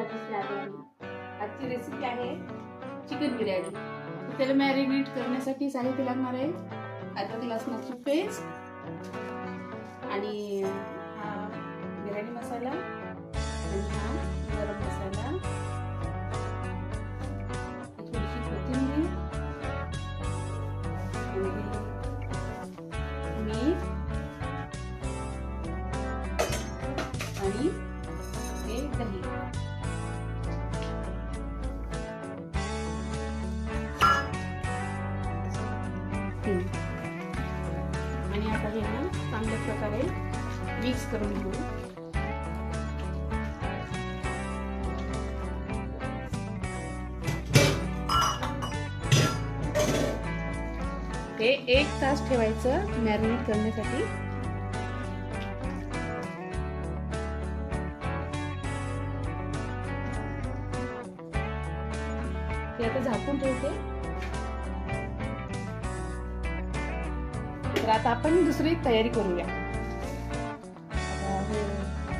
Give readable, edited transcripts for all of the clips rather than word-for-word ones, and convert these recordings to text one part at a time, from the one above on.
नमस्कार. आजची रेसिपी आहे चिकन बिर्याणी. त्याला मॅरिनेट करण्यासाठी साहित्य लागणार आहे अद्रक लसणाची पेस्ट आणि हा बिर्याणी मसाला आणि हा गरम मसाला, थोडीशी कोथिंबीर, मीठ आणि हे दही. आणि आता हे ना चांगल्या प्रकारे मिक्स करून घेऊ. हे 1 तास ठेवायचं मॅरिनेट करण्यासाठी. हे आता झाकून ठेवते. तर आता आपण दुसरी तयारी करूया. आता हे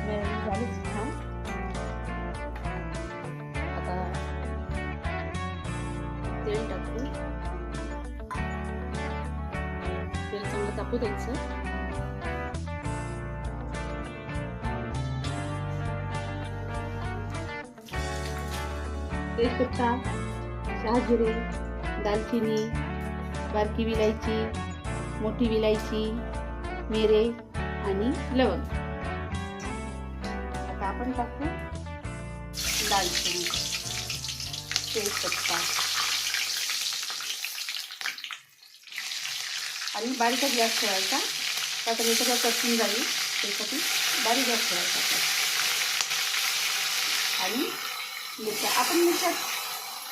मॅरिनेट झालेच छान. आता तेल टाकू. तेल चांगलं तापू द्यायचं. तेजपत्ता, शहाजिरे, दालचिनी, बारकी विलायची, मोठी विलायची, मिरे आणि लवंग. आता आपण टाकू दालचिनी, तेजपत्ता आणि बारीक गॅस ठेवायचा. तर हे सगळं कटून जाईल त्यासाठी बारीक गॅस ठेवायचा. आणि मिरच्या, आपण मिरच्या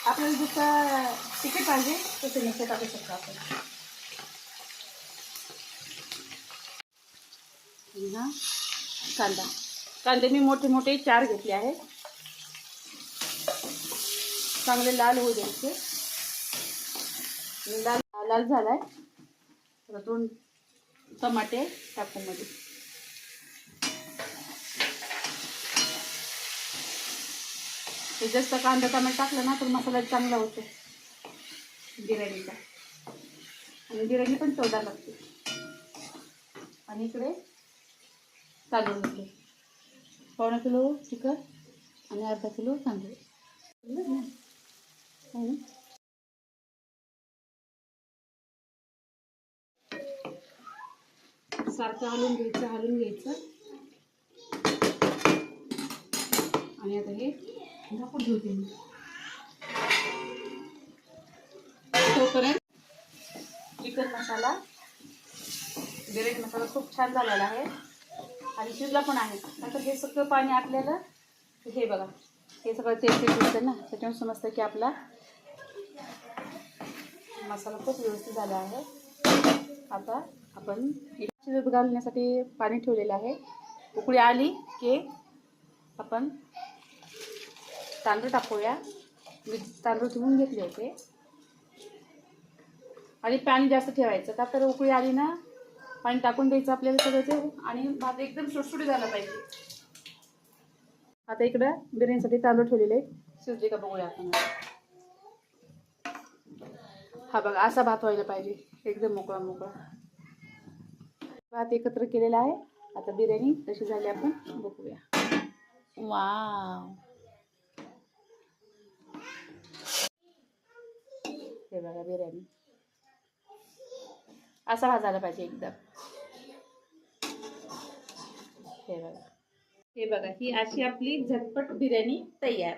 आपल्याला जसं तिखट पाहिजे तसं मिरच्या टाकू शकतो आपण. हा कांदे मी मोठे मोठे 4 घेतले आहेत. चांगले लाल होऊ द्यायचे. लाल झालाय. तर 2 टमाटे टाकू मध्ये. हे जास्त कांदा टमाटर टाकलं ना तर मसाला चांगला होतो बिर्याणीचा आणि बिर्याणी पण चवदार लागते. आणि इकडे तांदूळ घेतले. 1.25 किलो चिकन आणि अर्धा किलो तांदूळ. सारखं हलवून घ्यायचं. आणि आता हे झाकून ठेवते मी. तोपर्यंत चिकन मसाला, बिर्याणी मसाला खूप छान झालेला आहे आणि शिजला पण आहे. नंतर हे सगळं पाणी आटलेलं. हे बघा, हे सगळं तेल सुटतं ना, त्याच्यामुळे समजतं की आपला मसाला खूप व्यवस्थित झाला आहे. आता आपण शिजत घालण्यासाठी पाणी ठेवलेलं आहे. उकळी आली की आपण तांदूळ टाकूया. मी तांदूळ धुवून घेतले होते. आणि पाणी जास्त ठेवायचं का तर उकळी आली ना पाणी टाकून द्यायचं आपल्याला सगळं ते. आणि भात एकदम सुटसुटीत झाला पाहिजे. आता इकडं बिर्याणीसाठी तांदूळ ठेवलेले शिजले का बघूया आपण. हा बघा, असा भात व्हायला पाहिजे, एकदम मोकळा मोकळा भात एकत्र केलेला आहे. आता बिर्याणी कशी झाली आपण बघूया. वाव, हे बघा बिर्याणी असा भात झाला पाहिजे एकदम. हे बघा ही अशी आपली झटपट बिर्याणी तयार.